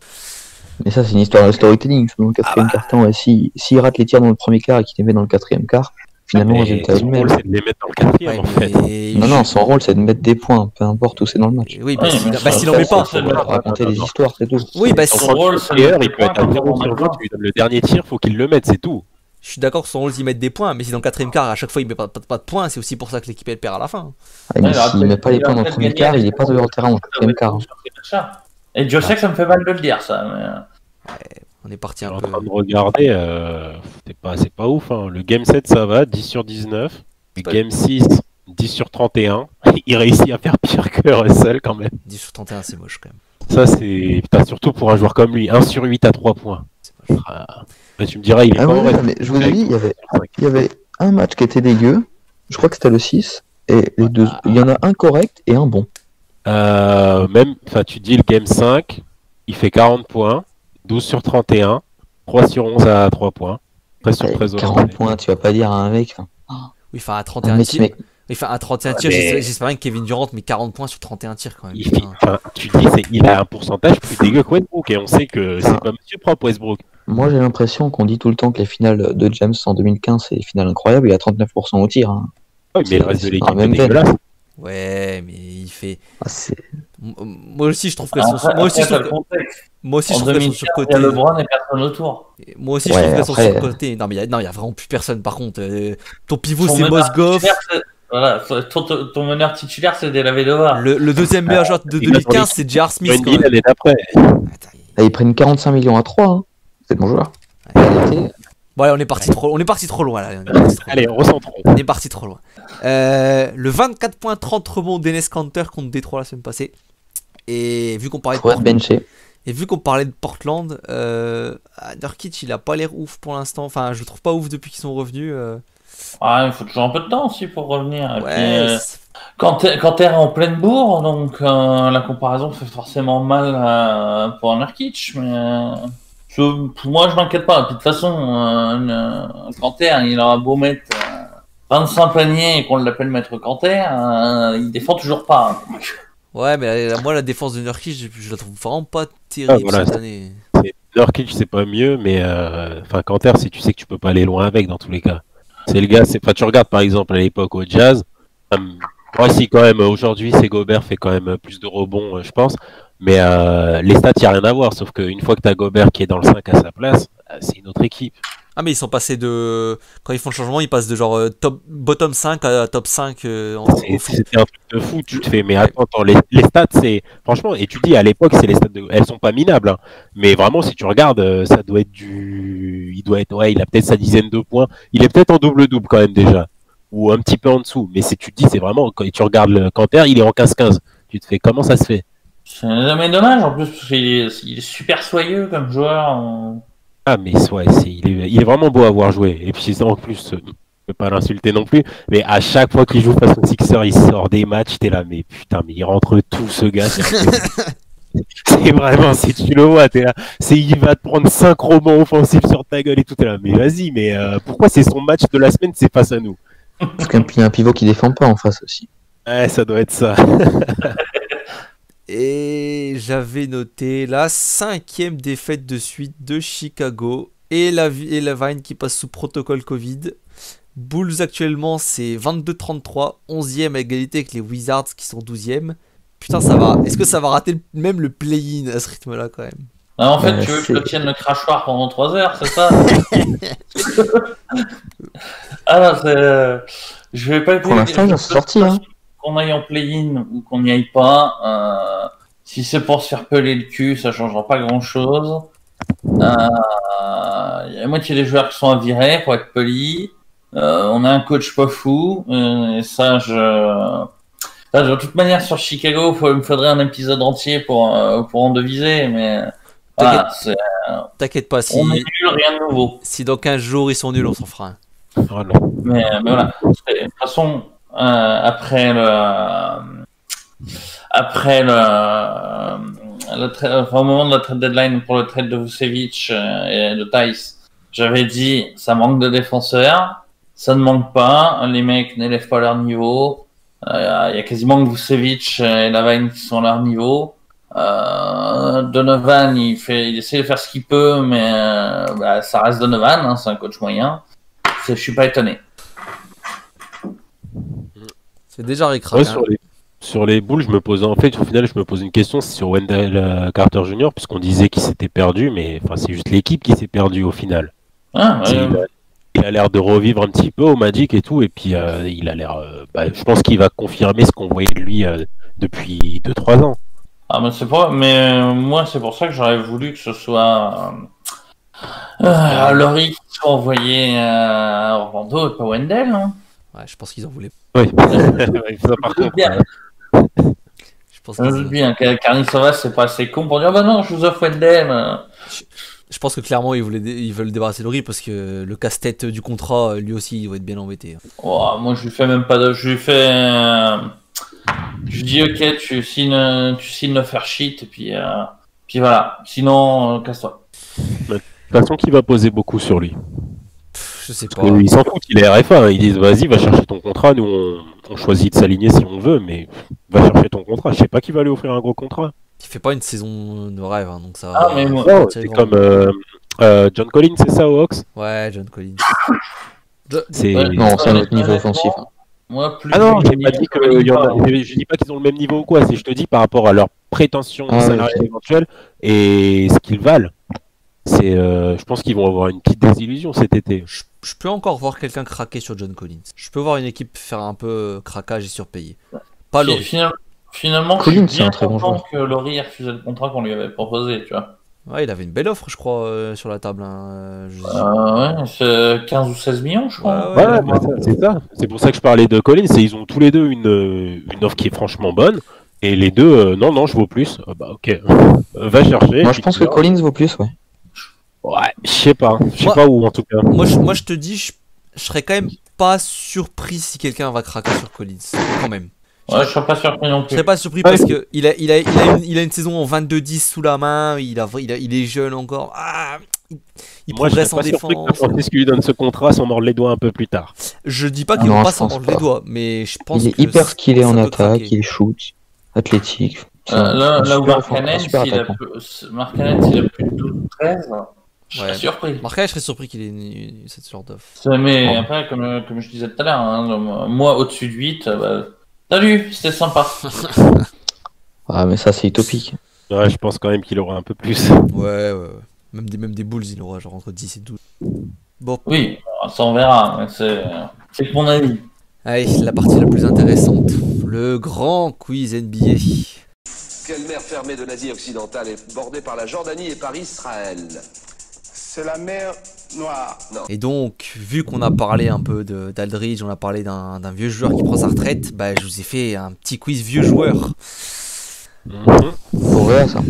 mais ça c'est une histoire de storytelling. Dans le quatrième carton, et s'il rate les tirs dans le premier quart et qu'il les met dans le quatrième quart, finalement le résultat est son le même. rôle, c'est de les mettre dans le quatrième, Ouais, en fait. mais- Non, son rôle c'est de mettre des points, peu importe où c'est dans le match. Oui, Ouais, mais s'il en met pas. c'est Faut raconter des histoires, c'est tout. Oui, bah, Son si- rôle, c'est il de peut mettre des être à points 0 quand sur on 20, a tu lui donnes le dernier tir, faut qu'il le mette, c'est tout. je suis d'accord que son rôle, il met des points, mais si dans le 4ème quart, à chaque fois, il met pas de points, c'est aussi pour ça que l'équipe elle perd à la fin. Ah, mais Ouais, alors, s'il met pas les il points va dans le peut-être premier gagner quart, avec il est pas le- dehors le terrain au quatrième quart. Et Dieu sait que ça me fait mal de le dire, ça. On est parti Je suis un en peu. train de regarder, c'est pas ouf. Hein. Le game 7, ça va, 10 sur 19. Le Ouais. game 6, 10 sur 31. Il réussit à faire pire que Russell quand même. 10 sur 31, c'est moche quand même. Ça, c'est. Putain, surtout pour un joueur comme lui, 1 sur 8 à 3 points. C'est moche. Bah, tu me diras, il est Ah pas ouais, en reste. mais je vous ai dit, il y avait un match qui était dégueu, je crois que c'était le 6, et les deux, il y en a un correct et un bon. Tu dis le game 5, il fait 40 points, 12 sur 31, 3 sur 11 à 3 points. 13 sur 13 au 40 lancer. points, tu vas pas dire à un mec. Oui, enfin, à Un 31 mec, tirs. mec, Il fait un 31 tirs, mais- j'espère bien que Kevin Durant met 40 points sur 31 tirs quand même. Il, putain. tu dis, il a un pourcentage plus dégueu que Westbrook, et on sait que c'est pas monsieur propre Westbrook. moi j'ai l'impression qu'on dit tout le temps que les finales de James en 2015 c'est des finales incroyables, il a 39% au tir. Hein. Ouais, mais le reste de c'est l'équipe dans la est même veine. dégueulasse. Ouais, mais il fait. Ah, c'est- Moi aussi, je trouve qu'elles Après, sont. Moi aussi, je t'as trouve le contexte. moi aussi, je En trouve qu'elles sont 2015, il y surcotées. a LeBron et personne autour. Moi aussi, je Ouais, trouve qu'elles sont après- surcotées. Non, mais il y a vraiment plus personne. Par contre, ton pivot, Ton c'est meneur Mozgov. titulaire, voilà, ton meneur titulaire, c'est Della Vedova. Le deuxième meilleur joueur de Il va dans 2015, c'est J.R. Smith. Randy Quand même. l'année d'après. Attends, Là, ils prennent 45 millions à 3, hein. C'est bon joueur. En réalité, Bon, allez, on est parti trop loin là. Allez, recentrons. On est parti trop loin. Le 24 points 30 rebonds d'Enes Kanter contre Détroit la semaine passée. Et vu qu'on parlait de faut être benché. Et vu qu'on parlait de Portland, Nurkic il a pas l'air ouf pour l'instant. Enfin, je le trouve pas ouf depuis qu'ils sont revenus. Ah, il faut toujours un peu de temps aussi pour revenir. Et puis, Ouais, quand t'es en pleine bourre, donc la comparaison fait forcément mal pour un Nurkic, mais moi je m'inquiète pas. Puis, de toute façon, Kanter, il aura beau mettre 25 paniers et qu'on l'appelle Maître Kanter, il défend toujours pas. ouais, mais moi la défense de Nurkic, je la trouve vraiment pas terrible voilà, cette année. Nurkic, c'est pas mieux, mais Kanter, si tu sais que tu peux pas aller loin avec dans tous les cas. C'est le gars, tu regardes par exemple à l'époque au Jazz, moi si quand même aujourd'hui c'est Gobert fait quand même plus de rebonds, je pense, mais les stats y a rien à voir, sauf qu'une fois que t'as Gobert qui est dans le 5 à sa place, c'est une autre équipe. Ah, mais ils sont passés de. Quand ils font le changement, ils passent de genre bottom 5 à top 5 au foot. C'était un truc de fou, tu te fais, mais attends, les stats, c'est. Franchement, et tu dis à l'époque, c'est les stats elles sont pas minables, hein. Mais vraiment, si tu regardes, ça doit être ouais, il a peut-être sa dizaine de points. Il est peut-être en double-double quand même déjà. Ou un petit peu en dessous. Mais si tu te dis, c'est vraiment, quand tu regardes le Kanter, il est en 15-15. Tu te fais, comment ça se fait? C'est mais dommage en plus, parce qu'il est super soyeux comme joueur. Ah, mais ouais, il est vraiment beau à voir jouer. Et puis en plus, je peux pas l'insulter non plus, mais à chaque fois qu'il joue face aux Sixers, il sort des matchs, t'es là, mais putain, mais il rentre tout ce gars. C'est vraiment, si tu le vois, t'es là, il va te prendre 5 rebonds offensifs sur ta gueule et tout, t'es là, mais vas-y, mais pourquoi c'est son match de la semaine, c'est face à nous? Parce qu'il y a un pivot qui défend pas en face aussi. Ouais, ça doit être ça. Et j'avais noté la 5e défaite de suite de Chicago et la Vine qui passe sous protocole Covid. Bulls actuellement c'est 22-33, 11e à égalité avec les Wizards qui sont 12e. Putain, ça va. Est-ce que ça va rater même le play-in à ce rythme-là quand même? Non, en fait, Ouais, tu veux que je c'est- te tienne le crachoir pendant 3 heures, c'est ça? Ah non, je vais pas Pour l'instant, ils en sont sortis, hein. Qu'on aille en play-in ou qu'on n'y aille pas, si c'est pour se faire peler le cul, ça changera pas grand-chose. Il y a la moitié des joueurs qui sont à virer, pour être poli. On a un coach pas fou, et ça, Enfin, de toute manière, sur Chicago, il me faudrait un épisode entier pour en deviser, mais voilà, T'inquiète pas, on est nul, rien de nouveau. si dans 15 jours ils sont nuls, on s'en fera un. Ah non. Mais voilà. De toute façon, après au moment de la trade deadline pour le trade de Vucevic et de Tice, j'avais dit ça manque de défenseurs, ça ne manque pas, les mecs n'élèvent pas leur niveau, il y a quasiment que Vucevic et Lavine qui sont à leur niveau. Donovan il essaie de faire ce qu'il peut, mais ça reste Donovan, hein, c'est un coach moyen. Je suis pas étonné. C'est déjà Rick Ouais, Rack, hein. sur les Bulls, je me pose au final, je me pose une question sur Wendell Carter Jr. puisqu'on disait qu'il s'était perdu, mais enfin, c'est juste l'équipe qui s'est perdue au final. Ah, Il a l'air de revivre un petit peu au Magic et tout, et puis il a l'air. Je pense qu'il va confirmer ce qu'on voyait de lui depuis 2-3 ans. Ah, mais moi, c'est pour ça que j'aurais voulu que ce soit Laurie qui soit envoyé à Orlando et pas Wendell. Hein. Ouais, je pense qu'ils en voulaient. Oui, ça par contre. Bien. Je pense Je me doute bien qu'Arnisova, c'est pas assez con pour dire bah non, je vous offre Wendell. Je pense que clairement ils veulent débarrasser Laurie parce que le casse-tête du contrat, lui aussi, il va être bien embêté. Oh, moi, je lui fais même pas de. Je lui fais. Je lui dis ok, tu signes le fair sheet et puis voilà. Sinon, casse-toi. De toute façon, qui va poser beaucoup sur lui. Je sais pas. Parce qu'ils s'en foutent, il est RFA. Hein. Ils disent vas-y, va chercher ton contrat. Nous, on choisit de s'aligner si on veut, mais va chercher ton contrat. Je sais pas qui va lui offrir un gros contrat. Il fait pas une saison de rêve, hein, donc ça. Ah, mais moi- Non, c'est comme John Collins, c'est ça, aux Hawks. Ouais, John Collins. C'est. Ouais. Non, c'est un autre niveau offensif. hein. Moi, plus. Ah non, j'ai pas dit que je dis pas qu'ils ont le même niveau ou quoi. C'est je te dis par rapport à leur prétention Ah, salariale ok. éventuelle et ce qu'ils valent. C'est, je pense qu'ils vont avoir une petite désillusion cet été. Je peux encore voir quelqu'un craquer sur John Collins. Je peux voir une équipe faire un peu craquage et surpayer. Pas Laurie. Finalement, Collins, je suis c'est un bien très bon content joueur. que Laurie ait refusé le contrat qu'on lui avait proposé, tu vois. Ouais, il avait une belle offre, je crois, sur la table. Hein. Ouais, c'est 15 ou 16 millions, je crois. Ouais, Ouais, bah, c'est ça. C'est pour ça que je parlais de Collins. C'est ils ont tous les deux une offre qui est franchement bonne. Et les deux, non, je vaux plus. Bah ok, va chercher. Moi, je pense que Collins vaut plus, ouais. Ouais, je sais pas. Je sais Moi- pas où en tout cas. Moi, je te dis, je serais quand même pas surpris si quelqu'un va craquer sur Collins. Quand même. Ouais, je serais pas surpris non Je plus. serais pas surpris parce que il a une saison en 22-10 sous la main. Il est jeune encore. Ah, il Moi, je progresse serais en pas surpris que défense. Francis lui donne ce contrat sans mordre les doigts un peu plus tard. Je dis pas Ah qu'ils non, vont pas je s'en pense mordre les pas. doigts, mais je pense Il est que hyper skillé ça en peut attaque, craquer. il shoot, athlétique. C'est Là un où super Markkanen, super s'il a attaquant. plus de 12-13, je serais Ouais. surpris. Marquez, je serais surpris qu'il ait cette genre d'offre. Mais Ouais. après, comme je disais tout à l'heure, hein, moi au-dessus de 8, salut, c'était sympa. Ah, mais ça, c'est utopique. Ouais, je pense quand même qu'il aura un peu plus. Ouais. Même des Bulls, il aura genre entre 10 et 12. Bon, Oui, ça on verra, mais c'est que mon avis. allez, la partie la plus intéressante. Le grand quiz NBA. Quelle mer fermée de l'Asie occidentale est bordée par la Jordanie et par Israël? C'est la mer Noire. Et donc, vu qu'on a parlé un peu d'Aldridge, on a parlé d'un vieux joueur qui prend sa retraite, bah, je vous ai fait un petit quiz vieux joueur. Pour vrai, ça.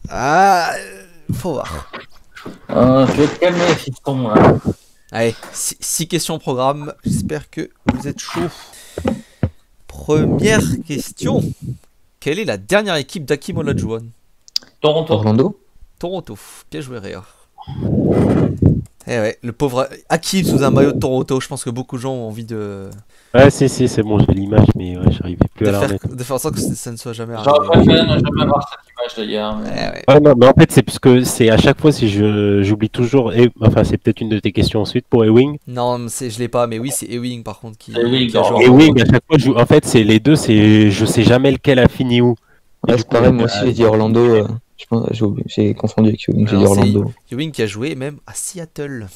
Ah, faut voir. Je vais te calmer, fiston, là. Allez, 6 questions au programme. J'espère que vous êtes chaud. Première question. Quelle est la dernière équipe d'Hakeem Olajuwon? Toronto. Orlando? Toronto. Bien joué, Réa. Eh ouais, le pauvre Hakeem sous un maillot de Toronto. Je pense que beaucoup de gens ont envie de Ouais, si, c'est bon, j'ai l'image, mais ouais, j'arrivais plus à la remettre. faire en sorte que ça ne soit jamais J'aurais arrivé. préféré ne jamais voir cette image d'ailleurs. Eh Mais... ouais. Ouais, non, mais en fait, c'est parce que c'est à chaque fois, si j'oublie toujours, enfin, c'est peut-être une de tes questions ensuite pour Ewing. Non, je l'ai pas, mais oui, c'est Ewing par contre qui Ewing, a joué. oh. Ewing, à chaque fois, en fait, c'est les deux, je sais jamais lequel a fini où. Et Ouais, du c'est coup, pareil, moi aussi, j'ai dit Orlando. Je pense, j'ai confondu avec Ewing, j'ai dit Alors, c'est Orlando. Ewing qui a joué même à Seattle.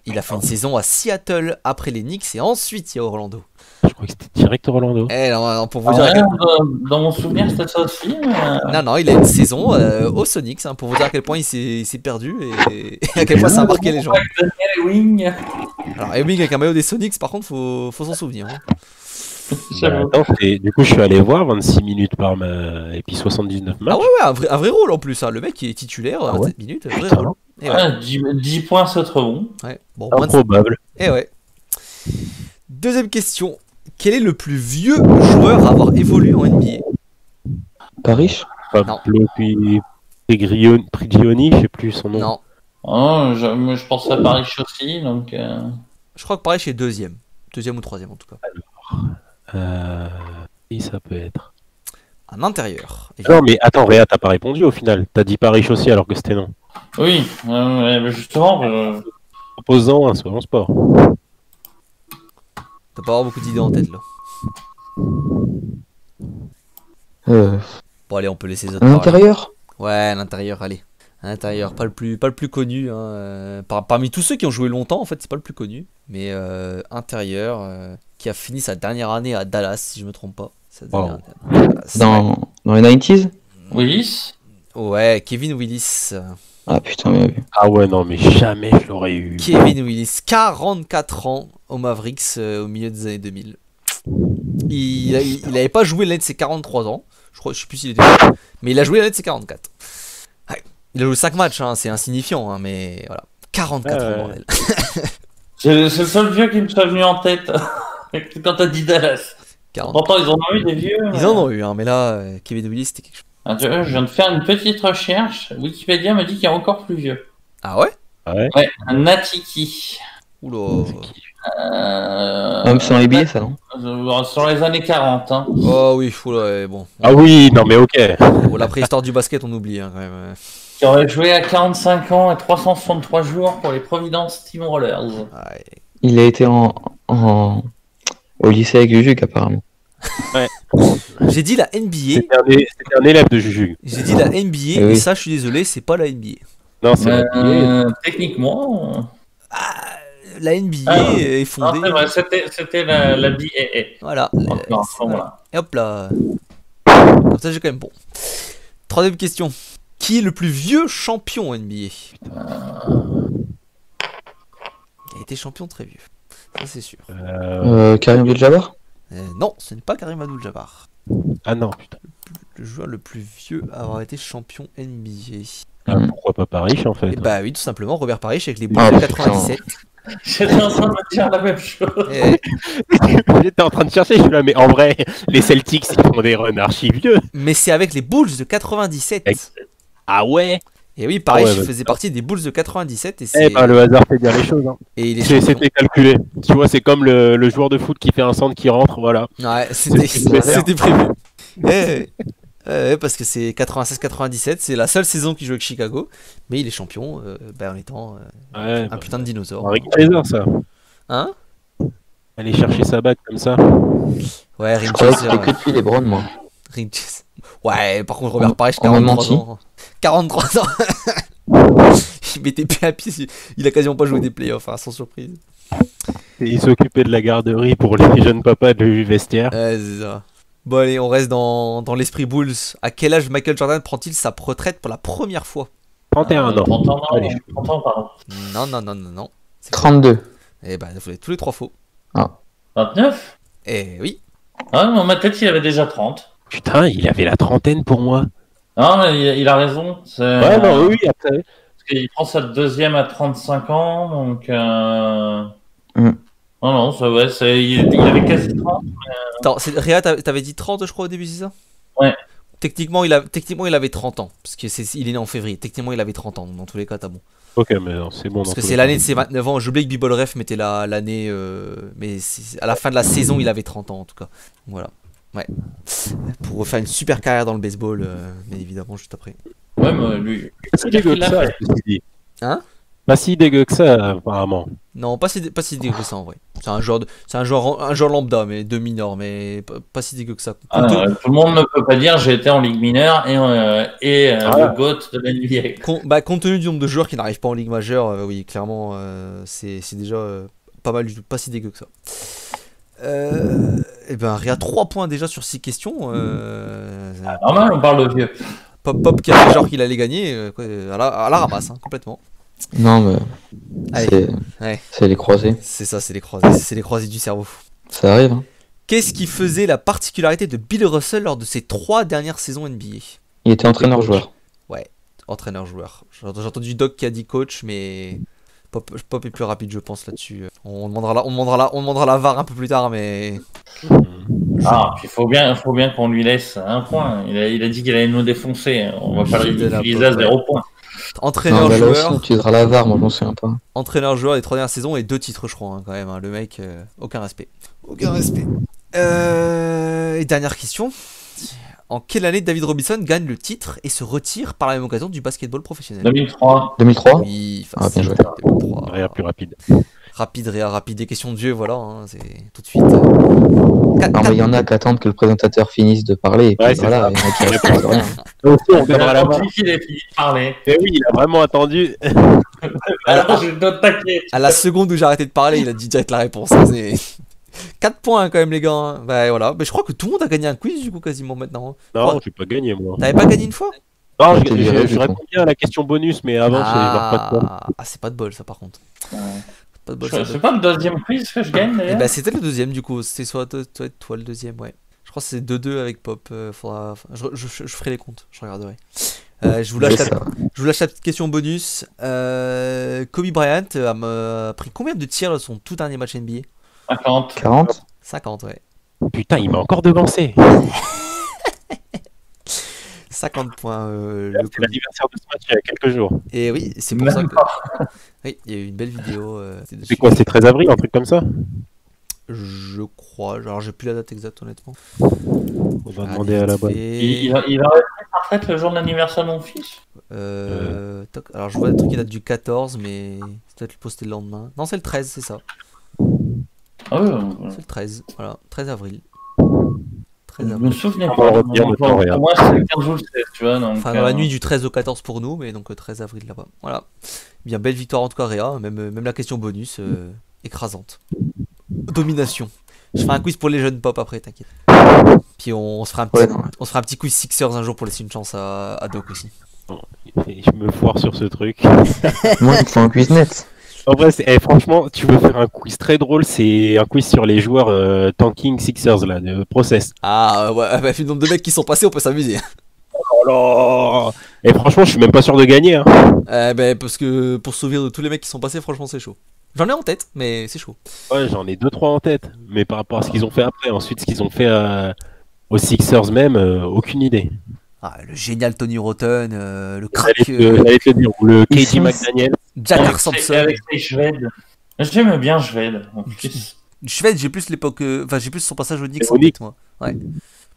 Il a fait une saison à Seattle après les Knicks et ensuite il y a Orlando. Je crois que c'était direct Orlando. Eh non, pour vous Ah dire. ouais, dans mon souvenir, c'était ça aussi. Mais... Non, il a une saison au Sonics, hein, pour vous dire à quel point il s'est perdu et à quel point ça a marqué les gens. Daniel Ewing. Alors, Ewing avec un maillot des Sonics, par contre, faut s'en souvenir. Hein. J'avoue. Attends, du coup, je suis allé voir 26 minutes et puis 79 matchs. Ah ouais, un vrai rôle en plus. Hein. Le mec il est titulaire, Ah ouais. 27 minutes, vrai Putain. rôle. Et ouais. Ouais, 10 points, c'est trop bon. Ouais. Bon, 25. Improbable. Et ouais. Deuxième question. Quel est le plus vieux joueur à avoir évolué en NBA? Paris? Pablo Prigioni, je sais plus son nom. Non. Oh, je pense à Paris aussi, donc. Je crois que pareil, c'est deuxième. Deuxième ou troisième en tout cas. Qui ça peut être? Un intérieur. Non, mais attends, Réa, t'as pas répondu au final. T'as dit Paris aussi alors que c'était non. Oui, mais justement. Opposant, soyons sport. T'as pas avoir beaucoup d'idées en tête là. Bon allez, on peut laisser les autres Un parler. intérieur? Ouais, l'intérieur, allez. À l'intérieur, pas le plus connu. Hein. Parmi tous ceux qui ont joué longtemps, en fait, c'est pas le plus connu. Mais intérieur, qui a fini sa dernière année à Dallas, si je me trompe pas. Sa dernière année à Dallas. Dans les 90s? Willis. Ouais, Kevin Willis. Ah putain, bien vu. Ah ouais, non, mais jamais je l'aurais eu. Kevin Willis, 44 ans au Mavericks au milieu des années 2000. Il avait pas joué l'année de ses 43 ans. Je sais plus s'il était. Mais il a joué l'année de ses 44. Ouais. Il a joué 5 matchs, hein, c'est insignifiant, hein, mais voilà. 44 ans, bordel. C'est le seul vieux qui me soit venu en tête quand t'as dit Dallas. 40. Pourtant, ils en ont eu des vieux. Ils en ont eu, hein, mais là, Kevin Willis, c'était quelque chose. Ah, tu vois, je viens de faire une petite recherche. Wikipédia me dit qu'il y a encore plus vieux. Ah ouais? Ouais. Ouais, un Natiki. Oula. Même c'est en NBA ça, non? Sur les années 40. Hein. Oh oui, oula, ouais, bon. Ah oui, non, mais ok. Bon, la préhistoire du basket, on oublie, hein, quand même. Qui aurait joué à 45 ans et 363 jours pour les Providence Steamrollers. Ouais. Il a été au lycée avec Jujuc apparemment. J'ai dit la NBA. C'était un élève de Juju. J'ai dit la NBA, Eh oui. et ça, je suis désolé, c'est pas la NBA. Non, c'est la Techniquement. La NBA Ah, est Non, fondée. c'est vrai, c'était la BAA. Voilà. Voilà. Et hop là. Comme ça, j'ai quand même bon. Troisième question. Qui est le plus vieux champion NBA? Il a été champion très vieux. Ça, c'est sûr. Karim Abdul-Jabbar? Non, ce n'est pas Karim Abdul-Jabbar. Ah non, putain. Le joueur le plus vieux à avoir été champion NBA. Ah, pourquoi pas Paris en fait? Et bah oui, tout simplement, Robert Parrish avec les Bulls Ah, de putain. 97. J'étais en train de me dire la même chose. Et- J'étais en train de chercher, je suis là, mais en vrai, les Celtics, ils font des runs archi vieux. Mais c'est avec les Bulls de 97. Ah ouais? Et oui, Parrish Ah ouais, bah, faisait partie des Bulls de 97. Et, Eh c'est... ben, le hasard fait bien les choses. Hein. et il est champion. C'était calculé. Tu vois, c'est comme le joueur de foot qui fait un centre qui rentre, voilà. Ouais, C'était prévu. Parce que c'est 96-97, c'est la seule saison qu'il joue avec Chicago, mais il est champion en étant Ouais, un putain de dinosaure. Rick Fraser, ça. Hein? Aller chercher sa bague comme ça. Ouais, Je Ring croyais que Chaser. c'était que depuis les Browns, moi. Ring Chaser. Ouais, par contre, Robert Parrish, on m'a 43 menti. ans. 43 ans. Il mettait pied à pied, il a quasiment pas joué des playoffs, hein, sans surprise. Et il s'occupait de la garderie pour les jeunes papas du vestiaire. Ouais, c'est ça. Bon, allez, on reste dans l'esprit Bulls. À quel âge Michael Jordan prend-il sa retraite pour la première fois? 31 ans. 30 ans, Allez. 30 ans, pardon. Non. 32. Eh ben, vous êtes tous les trois faux. 29? Eh oui. Ah, dans ma tête, il avait déjà 30. Putain, il avait la trentaine pour moi. Non, mais il a raison. Ouais, non, oui, après. Parce qu'il prend sa deuxième à 35 ans, donc... Non, ça ouais, il avait quasi 30. Attends, Réa, t'avais dit 30, je crois, au début, c'est ça? Ouais. Techniquement, il avait 30 ans. Parce qu'il est né en février. Techniquement, il avait 30 ans. Donc, dans tous les cas, t'as bon. Ok, mais non, c'est bon. Parce que c'est l'année de ses 29 ans. J'oublie que Bibble Ref mettait l'année. Mais à la fin de la saison, il avait 30 ans, en tout cas. Voilà. Ouais. Pour refaire une super carrière dans le baseball, mais évidemment, juste après. Ouais, mais lui... Pas si dégueu que ça, ceci dit. Hein? Pas si dégueu que ça, apparemment. Non, pas si dégueu que ça, en vrai. C'est un joueur lambda, mais de mineur, mais pas si dégueu que ça. tout le monde ne peut pas dire j'ai été en Ligue mineure et le GOAT de la NBA. Compte tenu du nombre de joueurs qui n'arrivent pas en Ligue majeure, oui, clairement, c'est déjà pas mal du tout, pas si dégueu que ça. Et ben, Réa, 3 points déjà sur 6 questions. Normal, on parle de vieux. Pop qui a fait genre qu'il allait gagner, à la ramasse, hein, complètement. Non, mais Allez, ouais. c'est les croisés. C'est ça, c'est les croisés du cerveau. Ça arrive, hein. Qu'est-ce qui faisait la particularité de Bill Russell lors de ses 3 dernières saisons NBA? Il était entraîneur-joueur. Entraîneur-joueur. J'ai entendu Doc qui a dit coach, mais Pop est plus rapide, je pense, là-dessus. On demandera la VAR un peu plus tard, mais... Ah, puis faut bien qu'on lui laisse un point. Il a dit qu'il allait nous défoncer. On va pas l'utiliser à 0 point. Entraîneur-joueur. On utilisera la VAR, moi j'en sais pas. Entraîneur-joueur des 3 dernières saisons et 2 titres, je crois, hein, quand même. Hein. Le mec, aucun respect. Aucun respect. Et dernière question. En quelle année David Robinson gagne le titre et se retire par la même occasion du basketball professionnel? 2003. 2003 Oui, Ah, bien joué. 2003. Rien plus rapide. Rapide, des questions de vieux, voilà, hein, c'est tout de suite. Non, mais il y en a qui attendent que le présentateur finisse de parler. Et puis Ouais, c'est voilà, ça. il y en a qui répondent rien. Aussi, on Il a donnera la main. attendu qu'il ait fini de parler. Eh oui, il a vraiment attendu. Alors, je dois taquer. À la seconde où j'ai arrêté de parler, il a dit direct la réponse. Hein, c'est 4 points hein, quand même, les gars. Hein. Bah voilà, mais je crois que tout le monde a gagné un quiz du coup quasiment maintenant. Non, j'ai pas gagné moi. T'avais pas gagné une fois? Non, Je te dirai, je du réponds bien à la question bonus, mais avant, je marque pas de points. C'est pas de bol ça par contre. Ouais. Pas de bol, ça, C'est pas le deuxième quiz que je gagne Et d'ailleurs. bah c'était le deuxième du coup, c'était soit toi le deuxième, ouais. Je crois que c'est 2-2 avec Pop. Je ferai les comptes, je regarderai. Je vous lâche la petite question bonus. Kobe Bryant a pris combien de tirs dans son tout dernier match NBA? 50. 40 50, ouais. Putain, il m'a encore devancé. 50 points. C'est l'anniversaire de ce match il y a quelques jours. Et oui, c'est pour ça que. Oui, il y a eu une belle vidéo. C'est quoi, c'est 13 avril, un truc comme ça? Je crois. Alors, j'ai plus la date exacte, honnêtement. On va demander à la bonne. Il va rester en retraite le jour de l'anniversaire de mon fils. Toc. Alors, je vois des trucs qui datent du 14, mais c'est peut-être le posté le lendemain. Non, c'est le 13, c'est ça. Ah oui, C'est le 13, voilà. 13 avril. je 13 me avril. souviens On pas. va retenir le temps, Pour regarde. moi, c'est le 15 ou le 16, tu vois. Donc, Enfin, dans la nuit du 13 au 14 pour nous, mais donc 13 avril là-bas. Voilà. Bien, belle victoire en tout cas, Réa. Même la question bonus, écrasante. Domination. Je ferai un quiz pour les jeunes Pop après, t'inquiète. Puis on se fera un petit quiz Sixers un jour pour laisser une chance à Doc aussi. Et je me foire sur ce truc. Moi, il faut un quiz net. En vrai, franchement, tu veux faire un quiz très drôle, c'est un quiz sur les joueurs tanking Sixers là, de Process. Ah ouais, bah, vu le nombre de mecs qui sont passés, on peut s'amuser. Oh là. Et franchement, je suis même pas sûr de gagner. Hein. Bah, parce que pour se souvenir de tous les mecs qui sont passés, franchement, c'est chaud. J'en ai en tête, mais c'est chaud. Ouais, j'en ai 2-3 en tête, mais par rapport à ce qu'ils ont fait après, ensuite ce qu'ils ont fait aux Sixers même, aucune idée. Ah, le génial Tony Rotten, le crack J'allais te le dire, ou le KJ sont- McDaniel. Jack Sampson. Avec les Shved. J'aime bien Shved. En plus. Shved, j'ai plus l'époque. Enfin, j'ai plus son passage au Knicks Et en au Knicks. tête, moi. Ouais.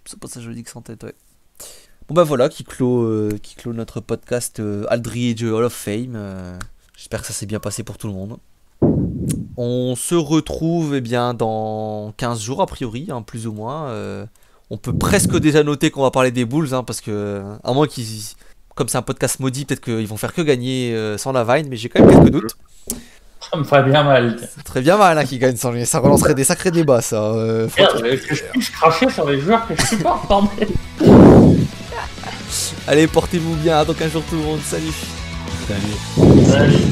Son passage au Knicks en tête, ouais. Bon, bah voilà, qui clôt notre podcast Aldridge Hall of Fame. J'espère que ça s'est bien passé pour tout le monde. On se retrouve eh bien, dans 15 jours, a priori, hein, plus ou moins. On peut presque déjà noter qu'on va parler des Bulls, hein, parce que, à moins qu'ils. Comme c'est un podcast maudit, peut-être qu'ils vont faire que gagner sans la Vine, mais j'ai quand même quelques doutes. Ça me ferait bien mal. C'est très bien mal hein, qu'ils gagnent sans lui. Ça relancerait des sacrés débats, ça. Merde, que je puisse cracher sur les joueurs que je supporte, bordel. Allez, portez-vous bien. Dans 15 jours, tout le monde. Salut. Salut. Salut.